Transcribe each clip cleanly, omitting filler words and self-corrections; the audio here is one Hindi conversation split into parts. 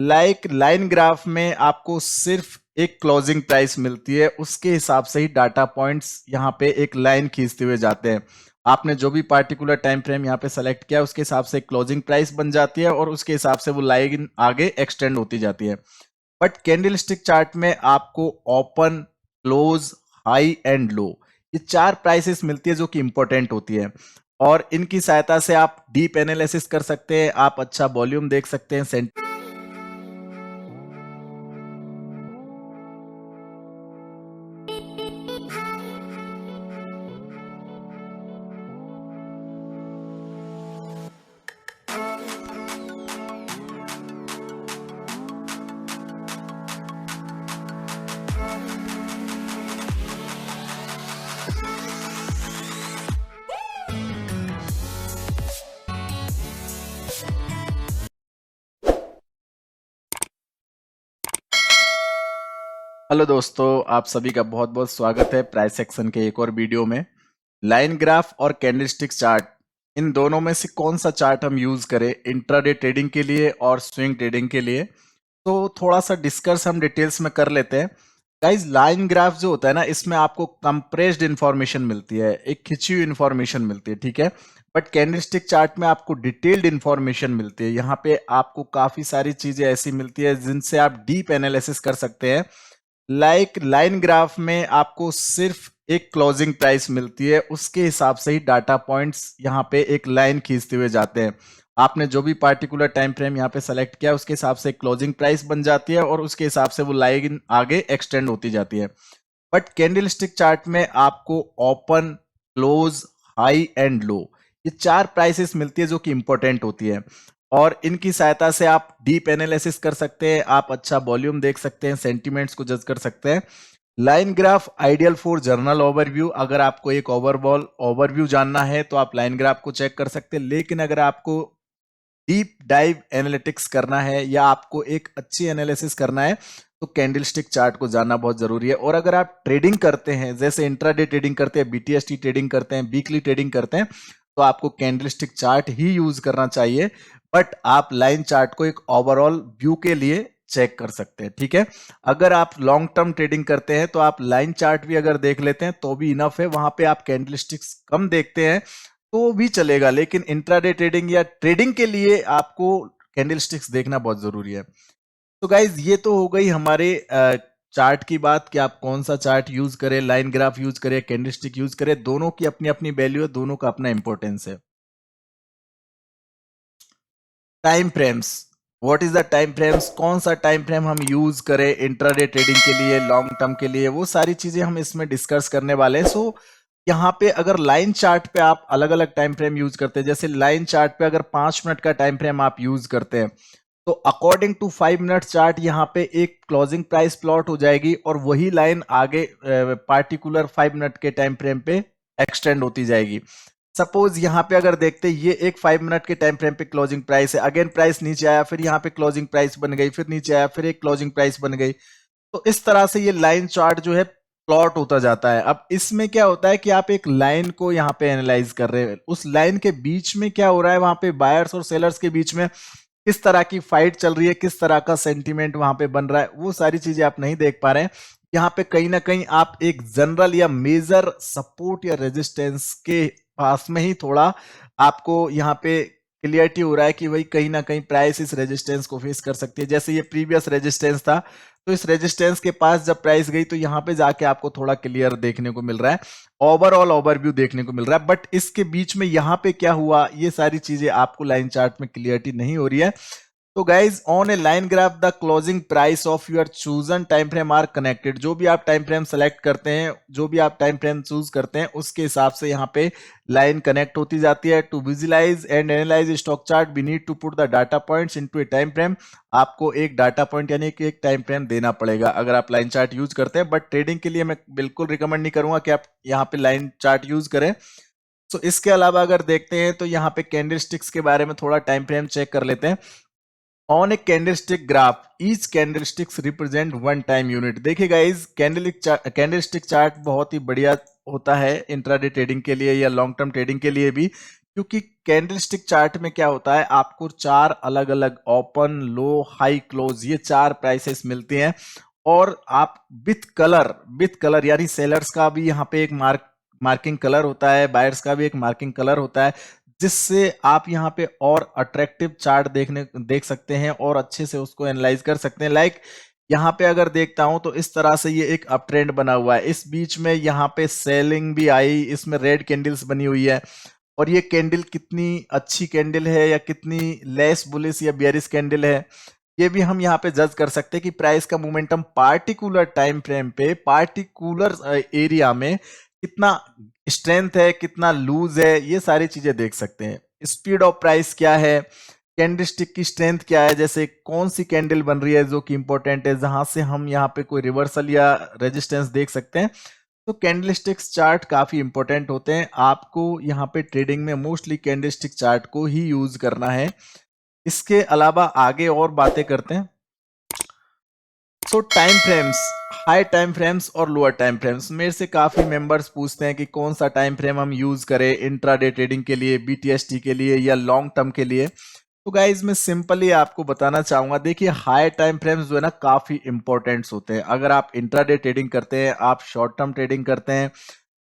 लाइन ग्राफ में आपको सिर्फ एक क्लोजिंग प्राइस मिलती है, उसके हिसाब से ही डाटा पॉइंट्स यहाँ पे एक लाइन खींचते हुए जाते हैं। आपने जो भी पार्टिकुलर टाइम फ्रेम यहाँ पे सेलेक्ट किया उसके हिसाब से क्लोजिंग प्राइस बन जाती है और उसके हिसाब से वो लाइन आगे एक्सटेंड होती जाती है। बट कैंडलस्टिक चार्ट में आपको open, close, high and low, ये चार प्राइसेस मिलती है जो कि इंपॉर्टेंट होती है और इनकी सहायता से आप डीप एनालिसिस कर सकते हैं, आप अच्छा वॉल्यूम देख सकते हैं। हेलो दोस्तों, आप सभी का बहुत बहुत स्वागत है प्राइस सेक्शन के एक और वीडियो में। लाइन ग्राफ और कैंडलस्टिक चार्ट, इन दोनों में से कौन सा चार्ट हम यूज करें इंट्राडे ट्रेडिंग के लिए और स्विंग ट्रेडिंग के लिए, तो थोड़ा सा डिस्कस हम डिटेल्स में कर लेते हैं। गाइज, लाइन ग्राफ जो होता है ना, इसमें आपको कंप्रेस्ड इंफॉर्मेशन मिलती है, एक खिंची हुई इंफॉर्मेशन मिलती है, ठीक है। बट कैंडलस्टिक चार्ट में आपको डिटेल्ड इंफॉर्मेशन मिलती है। यहाँ पे आपको काफी सारी चीजें ऐसी मिलती है जिनसे आप डीप एनालिसिस कर सकते हैं। लाइन ग्राफ में आपको सिर्फ एक क्लोजिंग प्राइस मिलती है, उसके हिसाब से ही डाटा पॉइंट्स यहाँ पे एक लाइन खींचते हुए जाते हैं। आपने जो भी पार्टिकुलर टाइम फ्रेम यहाँ पे सेलेक्ट किया उसके हिसाब से क्लोजिंग प्राइस बन जाती है और उसके हिसाब से वो लाइन आगे एक्सटेंड होती जाती है। बट कैंडलस्टिक चार्ट में आपको open, close, high and low, ये चार प्राइसेस मिलती है जो कि इंपॉर्टेंट होती है और इनकी सहायता से आप डीप एनालिसिस कर सकते हैं, आप अच्छा वॉल्यूम देख सकते हैं, सेंटीमेंट्स को जज कर सकते हैं। Line graph ideal for journal overview, अगर आपको एक ओवरऑल ओवरव्यू जानना है तो आप लाइन ग्राफ को चेक कर सकते हैं। लेकिन अगर आपको डीप डाइव एनालिटिक्स करना है या आपको एक अच्छी एनालिसिस करना है तो कैंडलस्टिक चार्ट को जानना बहुत जरूरी है। और अगर आप ट्रेडिंग करते हैं, जैसे इंट्राडे ट्रेडिंग करते हैं, बीटीएसटी ट्रेडिंग करते हैं, वीकली ट्रेडिंग करते हैं, तो आपको कैंडलस्टिक चार्ट ही यूज करना चाहिए। बट आप लाइन चार्ट को एक ओवरऑल व्यू के लिए चेक कर सकते हैं, ठीक है। अगर आप लॉन्ग टर्म ट्रेडिंग करते हैं तो आप लाइन चार्ट भी अगर देख लेते हैं तो भी इनफ है, वहां पे आप कैंडलस्टिक्स कम देखते हैं तो भी चलेगा, लेकिन इंट्राडे ट्रेडिंग या ट्रेडिंग के लिए आपको कैंडलस्टिक्स देखना बहुत जरूरी है। तो गाइज, ये तो हो गई हमारे चार्ट की बात कि आप कौन सा चार्ट यूज करें, लाइन ग्राफ यूज करें, कैंडलस्टिक यूज करें, दोनों की अपनी अपनी वैल्यू है, दोनों का अपना इंपॉर्टेंस है। Time frames, what is the time frames, कौन सा टाइम फ्रेम हम यूज करें इंट्राडे ट्रेडिंग के लिए, लॉन्ग टर्म के लिए, वो सारी चीजें हम इसमें डिस्कस करने वाले हैं। सो यहाँ पे अगर लाइन चार्ट पे आप अलग अलग टाइम फ्रेम यूज करते हैं, जैसे लाइन चार्ट पे अगर 5 मिनट का टाइम फ्रेम आप यूज करते हैं तो अकॉर्डिंग टू 5 मिनट चार्ट यहाँ पे एक क्लोजिंग प्राइस प्लॉट हो जाएगी और वही लाइन आगे पार्टिकुलर 5 मिनट के टाइम फ्रेम पे एक्सटेंड होती जाएगी। सपोज यहाँ पे अगर देखते हैं, ये एक 5 मिनट के टाइम फ्रेम पे क्लोजिंग प्राइस है, अगेन प्राइस नीचे आया, फिर यहाँ पे क्लोजिंग प्राइस बन गई, फिर नीचे आया, फिर एक क्लोजिंग प्राइस बन गई। तो इस तरह से ये लाइन चार्ट जो है प्लॉट होता जाता है। अब इसमें क्या होता है कि आप एक लाइन को यहाँ पे एनालाइज कर रहे हैं, उस लाइन के बीच में क्या हो रहा है, वहां पे बायर्स और सेलर्स के बीच में किस तरह की फाइट चल रही है, किस तरह का सेंटीमेंट वहां पे बन रहा है, वो सारी चीजें आप नहीं देख पा रहे हैं। यहाँ पे कहीं ना कहीं आप एक जनरल या मेजर सपोर्ट या रेजिस्टेंस के पास में ही थोड़ा आपको यहाँ पे क्लियरिटी हो रहा है कि भाई कहीं ना कहीं प्राइस इस रेजिस्टेंस को फेस कर सकती है। जैसे ये प्रीवियस रेजिस्टेंस था, तो इस रेजिस्टेंस के पास जब प्राइस गई तो यहाँ पे जाके आपको थोड़ा क्लियर देखने को मिल रहा है, ओवरऑल ओवरव्यू देखने को मिल रहा है। बट इसके बीच में यहाँ पे क्या हुआ, ये सारी चीजें आपको लाइन चार्ट में क्लियरिटी नहीं हो रही है। तो guys, on a line graph the closing price of your chosen time frame are connected. जो भी आप टाइम फ्रेम सेलेक्ट करते हैं, जो भी आप टाइम फ्रेम चूज करते हैं, उसके हिसाब से यहाँ पे लाइन कनेक्ट होती जाती है। To visualise and analyse stock chart we need to put the data points into a time frame. आपको एक डाटा पॉइंट यानी कि एक टाइम फ्रेम देना पड़ेगा अगर आप लाइन चार्ट यूज करते हैं। बट ट्रेडिंग के लिए मैं बिल्कुल रिकमेंड नहीं करूंगा कि आप यहाँ पे लाइन चार्ट यूज करें। तो इसके अलावा अगर देखते हैं तो यहाँ पे कैंडलस्टिक्स के बारे में थोड़ा टाइम फ्रेम चेक कर लेते हैं। On A candlestick graph each candlesticks represent one time unit. देखिए गाइस, कैंडलस्टिक चार्ट बहुत ही बढ़िया होता है इंट्राडे ट्रेडिंग के लिए या लॉन्ग टर्म ट्रेडिंग के लिए भी, क्योंकि कैंडलस्टिक चार्ट में क्या होता है, आपको चार अलग अलग ओपन, लो, हाई, क्लोज, ये चार प्राइसेस मिलती हैं। और आप विथ कलर यानी सेलर्स का भी यहाँ पे एक मार्किंग कलर होता है, बायर्स का भी एक मार्किंग कलर होता है, जिससे आप यहाँ पे और अट्रैक्टिव चार्ट देख सकते हैं और अच्छे से उसको एनालाइज कर सकते हैं। लाइक यहाँ पे अगर देखता हूं तो इस तरह से ये एक अप ट्रेंड बना हुआ है, इस बीच में यहाँ पे सेलिंग भी आई, इसमें रेड कैंडल्स बनी हुई है। और ये कैंडल कितनी अच्छी कैंडल है या कितनी लेस बुलिश या बेयरिश कैंडल है, ये भी हम यहाँ पे जज कर सकते हैं कि प्राइस का मोमेंटम पार्टिकुलर टाइम फ्रेम पे, पार्टिकुलर एरिया में कितना स्ट्रेंथ है, कितना लूज है, ये सारी चीजें देख सकते हैं। स्पीड ऑफ प्राइस क्या है, कैंडलस्टिक की स्ट्रेंथ क्या है, जैसे कौन सी कैंडल बन रही है जो कि इंपॉर्टेंट है, जहां से हम यहाँ पे कोई रिवर्सल या रेजिस्टेंस देख सकते हैं। तो कैंडलस्टिक्स चार्ट काफी इंपॉर्टेंट होते हैं, आपको यहाँ पे ट्रेडिंग में मोस्टली कैंडलस्टिक चार्ट को ही यूज करना है। इसके अलावा आगे और बातें करते हैं। सो time frames, high time frames और लोअर टाइम फ्रेम्स, मेरे से काफी मेंबर्स पूछते हैं कि कौन सा टाइम फ्रेम हम यूज करें इंट्राडे ट्रेडिंग के लिए, बीटीएसटी के लिए या लॉन्ग टर्म के लिए। तो गाइज मैं सिंपली आपको बताना चाहूंगा, देखिए हाई टाइम फ्रेम्स जो है ना काफी इंपॉर्टेंट्स होते हैं। अगर आप इंट्राडे ट्रेडिंग करते हैं, आप शॉर्ट टर्म ट्रेडिंग करते हैं,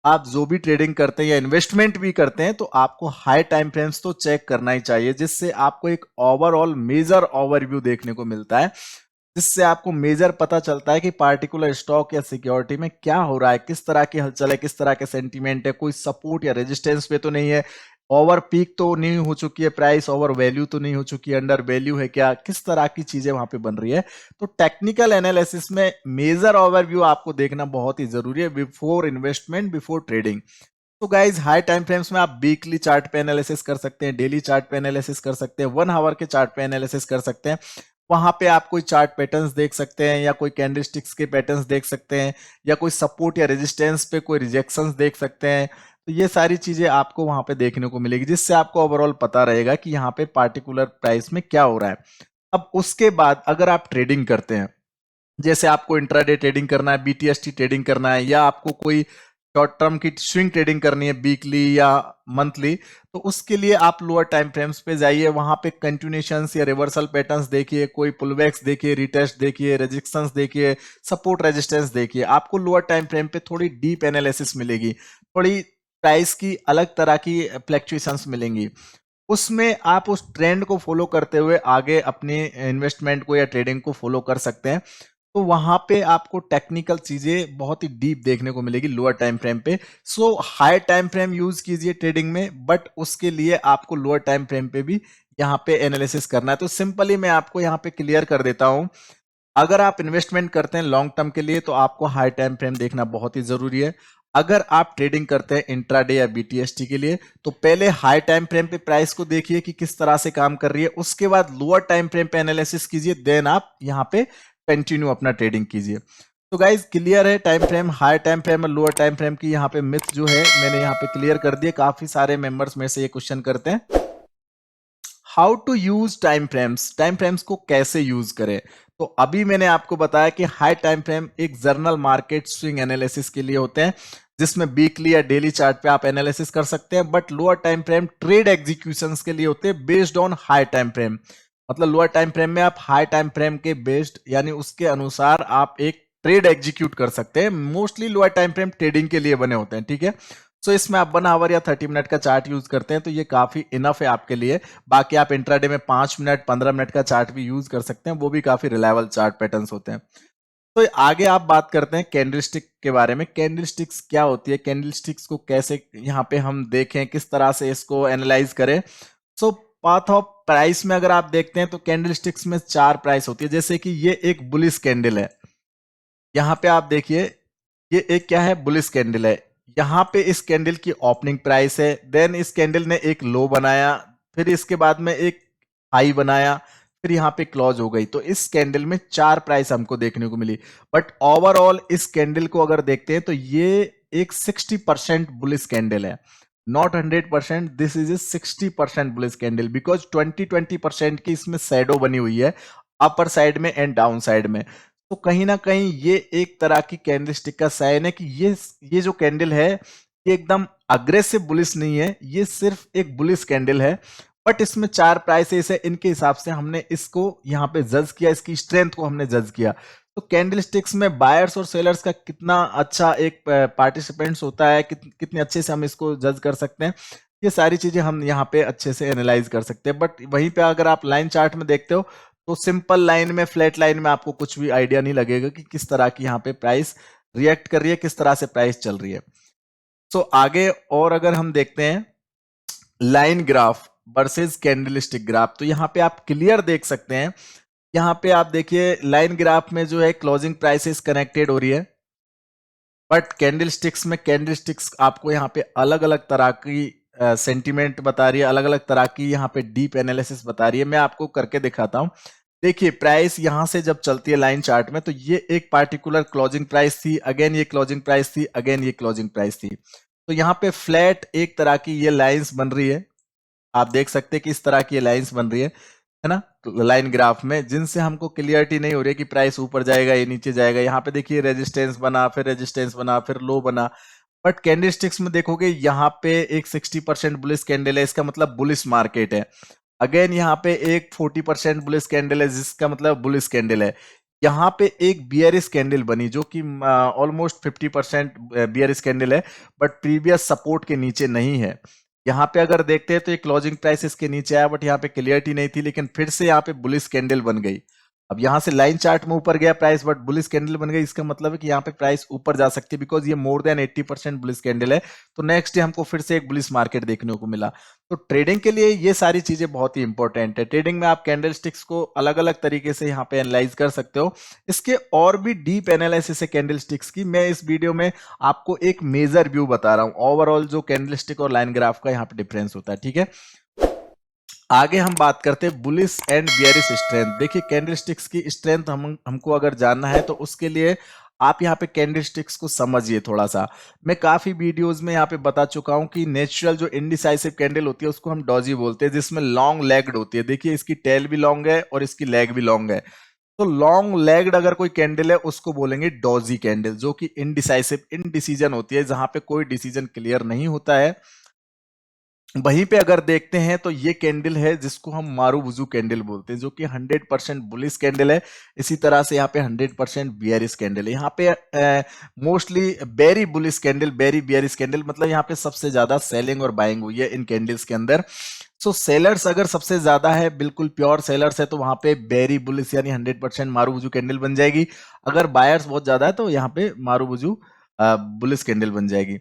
आप जो भी ट्रेडिंग करते हैं या इन्वेस्टमेंट भी करते हैं, तो आपको हाई टाइम फ्रेम्स तो चेक करना ही चाहिए, जिससे आपको एक ओवरऑल मेजर ओवरव्यू देखने को मिलता है, जिससे आपको मेजर पता चलता है कि पार्टिकुलर स्टॉक या सिक्योरिटी में क्या हो रहा है, किस तरह की हलचल है, किस तरह के सेंटीमेंट है, कोई सपोर्ट या रेजिस्टेंस पे तो नहीं है, ओवर पीक तो नहीं हो चुकी है प्राइस, ओवर वैल्यू तो नहीं हो चुकी है, अंडर वैल्यू है क्या, किस तरह की चीजें वहां पे बन रही है। तो टेक्निकल एनालिसिस में मेजर ओवरव्यू आपको देखना बहुत ही जरूरी है बिफोर इन्वेस्टमेंट, बिफोर ट्रेडिंग। तो गाइज हाई टाइम फ्रेम्स में आप वीकली चार्ट पे एनालिसिस कर सकते हैं, डेली चार्ट पे एनालिसिस कर सकते हैं, 1 आवर के चार्ट पे एनालिसिस कर सकते हैं। वहां पे आप कोई चार्ट पैटर्न्स देख सकते हैं या कोई कैंडलस्टिक्स के पैटर्न्स देख सकते हैं या कोई सपोर्ट या रेजिस्टेंस पे कोई रिजेक्शंस देख सकते हैं। तो ये सारी चीजें आपको वहां पे देखने को मिलेगी, जिससे आपको ओवरऑल पता रहेगा कि यहाँ पे पार्टिकुलर प्राइस में क्या हो रहा है। अब उसके बाद अगर आप ट्रेडिंग करते हैं, जैसे आपको इंट्राडे ट्रेडिंग करना है, बीटीएसटी ट्रेडिंग करना है, या आपको कोई शॉर्ट टर्म की स्विंग ट्रेडिंग करनी है वीकली या मंथली, तो उसके लिए आप लोअर टाइम फ्रेम्स पे जाइए, वहां पे कंटिन्यूएशंस या रिवर्सल पैटर्न्स देखिए, कोई पुलबैक्स देखिए, रिटेस्ट देखिए, रेजिस्टेंस देखिए, सपोर्ट रेजिस्टेंस देखिए। आपको लोअर टाइम फ्रेम पे थोड़ी डीप एनालिसिस मिलेगी, थोड़ी प्राइस की अलग तरह की फ्लैक्चुएशंस मिलेंगी। उसमें आप उस ट्रेंड को फॉलो करते हुए आगे अपने इन्वेस्टमेंट को या ट्रेडिंग को फॉलो कर सकते हैं। तो वहां पे आपको टेक्निकल चीजें बहुत ही डीप देखने को मिलेगी लोअर टाइम फ्रेम पे। सो हाई टाइम फ्रेम यूज कीजिए ट्रेडिंग में, बट उसके लिए आपको लोअर टाइम फ्रेम पे भी यहाँ पे एनालिसिस करना है। तो सिंपली मैं आपको यहाँ पे क्लियर कर देता हूं, अगर आप इन्वेस्टमेंट करते हैं लॉन्ग टर्म के लिए तो आपको हाई टाइम फ्रेम देखना बहुत ही जरूरी है। अगर आप ट्रेडिंग करते हैं इंट्राडे या बीटीएसटी के लिए, तो पहले हाई टाइम फ्रेम पे प्राइस को देखिए कि किस तरह से काम कर रही है, उसके बाद लोअर टाइम फ्रेम पे एनालिसिस कीजिए, देन आप यहाँ पे कंटिन्यू अपना ट्रेडिंग कीजिए। तो गाइज क्लियर है, time frame, high time frame और लोअर टाइम फ्रेम की यहाँ पे मिथ जो है मैंने यहाँ पे क्लियर कर दिया। काफी सारे मेंबर्स में से ये क्वेश्चन करते हैं, how to use time frames, time frames को कैसे यूज करें। तो अभी मैंने आपको बताया कि हाई टाइम फ्रेम एक जर्नल मार्केट स्विंग एनालिसिस के लिए होते हैं, जिसमें वीकली या डेली चार्ट पे आप एनालिसिस कर सकते हैं। But lower time frame trade executions के लिए होते हैं based on high time frame. मतलब लोअर टाइम फ्रेम में आप हाई टाइम फ्रेम के बेस्ड यानी उसके अनुसार आप एक ट्रेड एग्जीक्यूट कर सकते हैं। Mostly lower time frame trading के लिए बने होते हैं, ठीक है। सो इसमें आप 1 आवर या 30 मिनट का चार्ट यूज करते हैं तो ये काफी इनफ है आपके लिए। बाकी आप इंट्राडे में 5 मिनट 15 मिनट का चार्ट भी यूज कर सकते हैं, वो भी काफी रिलायबल चार्ट पैटर्न्स होते हैं। तो आगे आप बात करते हैं कैंडलस्टिक के बारे में। कैंडलस्टिक्स क्या होती है, कैंडलस्टिक्स को कैसे यहाँ पे हम देखें, किस तरह से इसको एनालाइज करें। सो पाथ ऑफ प्राइस में अगर आप देखते हैं तो कैंडलस्टिक्स में 4 प्राइस होती है। जैसे कि ये एक बुलिश कैंडल है, यहाँ पे आप देखिए ये एक क्या है, बुलिश कैंडल है। यहाँ पे इस कैंडल की ओपनिंग प्राइस है, देन इस कैंडल ने एक लो बनाया, फिर इसके बाद में एक हाई बनाया, फिर यहाँ पे क्लोज हो गई। तो इस कैंडल में 4 प्राइस हमको देखने को मिली। बट ओवरऑल इस कैंडल को अगर देखते हैं तो ये एक 60% बुलिश कैंडल है, not 100%, this is a 60% bullish candle, because 20% की इसमें शैडो बनी हुई है अपर साइड में एंड डाउन साइड में। तो कहीं ना कहीं ये एक तरह की कैंडलस्टिक का साइन है कि ये जो कैंडल है ये एकदम अग्रेसिव बुलिश नहीं है, ये सिर्फ एक बुलिश कैंडल है, बट इसमें 4 प्राइसेस है, इनके हिसाब से हमने इसको यहाँ पे जज किया, इसकी स्ट्रेंथ को हमने जज किया। तो कैंडलस्टिक्स में बायर्स और सेलर्स का कितना अच्छा एक पार्टिसिपेंट्स होता है, कितने अच्छे से हम इसको जज कर सकते हैं, ये सारी चीजें हम यहाँ पे अच्छे से एनालाइज कर सकते हैं। बट वहीं पे अगर आप लाइन चार्ट में देखते हो तो सिंपल लाइन में, फ्लैट लाइन में आपको कुछ भी आइडिया नहीं लगेगा कि किस तरह की यहाँ पे प्राइस रिएक्ट कर रही है, किस तरह से प्राइस चल रही है। सो आगे और अगर हम देखते हैं line graph versus candlestick graph, तो यहाँ पे आप क्लियर देख सकते हैं। यहाँ पे आप देखिए लाइन ग्राफ में जो है क्लोजिंग प्राइसेस कनेक्टेड हो रही है, बट कैंडलस्टिक्स में कैंडलस्टिक्स आपको यहाँ पे अलग अलग तरह की सेंटीमेंट बता रही है, अलग अलग तरह की यहाँ पे डीप एनालिसिस बता रही है। मैं आपको करके दिखाता हूँ। देखिए प्राइस यहाँ से जब चलती है लाइन चार्ट में, तो ये एक पार्टिकुलर क्लोजिंग प्राइस थी, अगेन ये क्लोजिंग प्राइस थी, अगेन ये क्लोजिंग प्राइस थी। तो यहाँ पे फ्लैट एक तरह की ये लाइंस बन रही है, आप देख सकते हैं कि इस तरह की ये लाइंस बन रही है ना, लाइन ग्राफ में, जिनसे हमको क्लियरिटी नहीं हो रही है कि प्राइस ऊपर जाएगा या नीचे जाएगा। यहाँ पे देखिए रेजिस्टेंस बना, फिर रेजिस्टेंस बना, फिर लो बना। बट कैंडलस्टिक्स में देखोगे यहाँ पे एक 60% बुलिश कैंडल है, इसका मतलब बुलिश मार्केट है। अगेन यहाँ पे एक 40% बुलिश कैंडल है, जिसका मतलब बुलिश कैंडल है। यहाँ पे एक बियरिश कैंडल बनी जो कि ऑलमोस्ट 50% बियरिश कैंडल है, बट प्रीवियस सपोर्ट के नीचे नहीं है। यहाँ पे अगर देखते हैं तो ये क्लोजिंग प्राइस इसके नीचे आया, बट यहाँ पे क्लियरिटी नहीं थी, लेकिन फिर से यहाँ पे बुलिश कैंडल बन गई। अब यहाँ से लाइन चार्ट में ऊपर गया प्राइस, बट बुलिश कैंडल बन गई, इसका मतलब है कि यहाँ पे प्राइस ऊपर जा सकती है, बिकॉज ये मोर देन 80% बुलिश कैंडल है। तो नेक्स्ट डे हमको फिर से एक बुलिश मार्केट देखने को मिला। तो ट्रेडिंग के लिए ये सारी चीजें बहुत ही इंपॉर्टेंट है। ट्रेडिंग में आप कैंडलस्टिक्स को अलग अलग तरीके से यहाँ पे एनालाइज कर सकते हो। इसके और भी डीप एनालिसिस है कैंडलस्टिक्स की, मैं इस वीडियो में आपको एक मेजर व्यू बता रहा हूँ, ओवरऑल जो कैंडलस्टिक और लाइन ग्राफ का यहाँ पे डिफरेंस होता है, ठीक है। आगे हम बात करते हैं बुलिश एंड बियरिश स्ट्रेंथ। देखिए कैंडलस्टिक्स की स्ट्रेंथ हमको अगर जानना है तो उसके लिए आप यहाँ पे कैंडलस्टिक्स को समझिए थोड़ा सा। मैं काफी वीडियोस में यहाँ पे बता चुका हूँ कि नेचुरल जो इंडिसाइसिव कैंडल होती है उसको हम डॉजी बोलते हैं, जिसमें लॉन्ग लेग्ड होती है। देखिए इसकी टेल भी लॉन्ग है और इसकी लेग भी लॉन्ग है। तो लॉन्ग लेग्ड अगर कोई कैंडल है उसको बोलेंगे डॉजी कैंडल, जो कि इनडिसाइसिव, इनडिसीजन होती है, जहां पे कोई डिसीजन क्लियर नहीं होता है। वहीं पे अगर देखते हैं तो ये कैंडल है जिसको हम मारूबुजू कैंडल बोलते हैं, जो कि 100% बुलिश कैंडल है। इसी तरह से यहाँ पे 100% बियरिश कैंडल है। यहाँ पे mostly very bullish candle, very bearish candle, मतलब यहाँ पे सबसे ज्यादा सेलिंग और बाइंग हुई है इन कैंडल्स के अंदर। सो सेलर्स अगर सबसे ज्यादा है, बिल्कुल प्योर सेलर्स है, तो वहां पे बेरी बुलिश यानी 100% मारूबुजू कैंडल बन जाएगी। अगर बायर्स बहुत ज्यादा है तो यहाँ पे मारूबुजू बुलिश कैंडल बन जाएगी।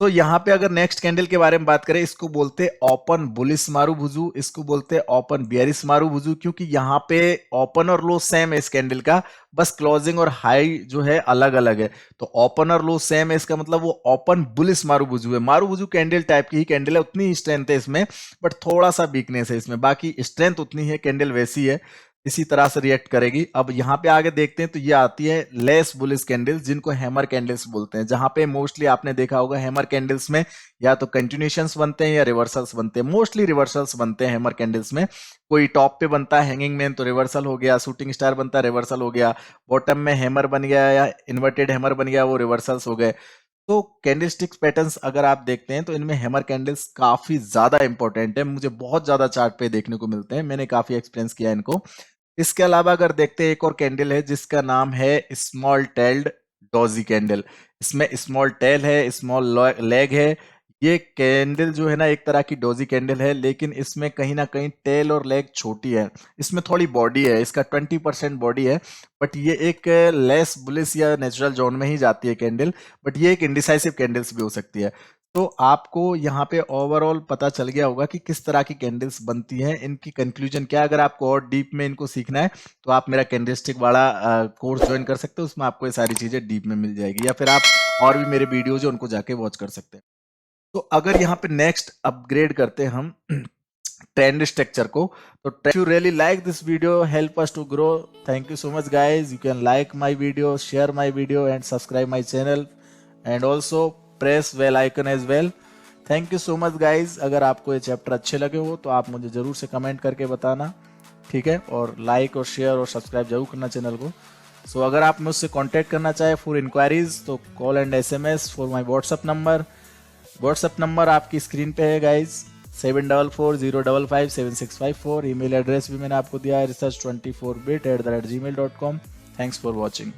तो यहाँ पे अगर नेक्स्ट कैंडल के बारे में बात करें, इसको बोलते हैं ओपन बुलिश मारूबुजू, इसको बोलते हैं ओपन बियरिश मारूबुजू, क्योंकि यहाँ पे ओपन और लो सेम है इस कैंडल का, बस क्लोजिंग और हाई जो है अलग अलग है। तो ओपन और लो सेम है, इसका मतलब वो ओपन बुलिश मारूबुजू है। मारूबुजू कैंडल टाइप की ही कैंडल है, उतनी ही स्ट्रेंथ है इसमें, बट थोड़ा सा वीकनेस है इसमें, बाकी स्ट्रेंथ उतनी है, कैंडल वैसी है, इसी तरह से रिएक्ट करेगी। अब यहाँ पे आगे देखते हैं तो ये आती है लेस बुलिश कैंडल्स, जिनको हैमर कैंडल्स बोलते हैं, जहां पे मोस्टली आपने देखा होगा हैमर कैंडल्स में या तो कंटिन्यूएशंस बनते हैं या रिवर्सल्स बनते हैं। मोस्टली रिवर्सल्स बनते हैं हैमर कैंडल्स में। कोई टॉप पे बनता है हैंगिंग मैन तो रिवर्सल हो गया, शूटिंग स्टार बनता है रिवर्सल हो गया, बॉटम में हैमर बन गया या इन्वर्टेड हैमर बन गया, वो रिवर्सल्स हो गए। तो कैंडलस्टिक्स पैटर्न्स अगर आप देखते हैं तो इनमें हैमर कैंडल्स काफी ज्यादा इंपॉर्टेंट है, मुझे बहुत ज्यादा चार्ट पे देखने को मिलते हैं, मैंने काफी एक्सपीरियंस किया इनको। इसके अलावा अगर देखते हैं एक और कैंडल है जिसका नाम है स्मॉल टेल्ड डॉजी कैंडल। इसमें स्मॉल टेल है, स्मॉल लेग है। ये कैंडल जो है ना एक तरह की डॉजी कैंडल है, लेकिन इसमें कहीं ना कहीं टेल और लेग छोटी है, इसमें थोड़ी बॉडी है, इसका 20% बॉडी है, बट ये एक लेस बुलिश या नेचुरल जोन में ही जाती है कैंडल, बट ये एक इंडिसाइसिव कैंडल्स भी हो सकती है। तो आपको यहाँ पे ओवरऑल पता चल गया होगा कि किस तरह की कैंडल्स बनती हैं, इनकी कंक्लूजन क्या है। अगर आपको और डीप में इनको सीखना है तो आप मेरा कैंडलस्टिक वाला कोर्स ज्वाइन कर सकते हो, उसमें आपको ये सारी चीजें डीप में मिल जाएगी, या फिर आप और भी मेरे वीडियोज है उनको जाके वॉच कर सकते हैं। तो अगर यहाँ पे नेक्स्ट अपग्रेड करते हैं हम ट्रेंड स्ट्रक्चर को, तो if you really like this video, help us to grow. Thank you so much guys. You can like my video, share my video and subscribe my channel, and also press bell icon as well. Thank you so much guys. अगर आपको ये चैप्टर अच्छे लगे हो तो आप मुझे जरूर से कमेंट करके बताना, ठीक है, और लाइक और शेयर और सब्सक्राइब जरूर करना चैनल को। सो अगर आप मुझसे कांटेक्ट करना चाहे फॉर इंक्वायरीज तो call and SMS for my WhatsApp number WhatsApp number आपकी स्क्रीन पे है गाइज, 7440557654। ईमेल एड्रेस भी मैंने आपको दिया है research24bit@gmail.com। Thanks for watching.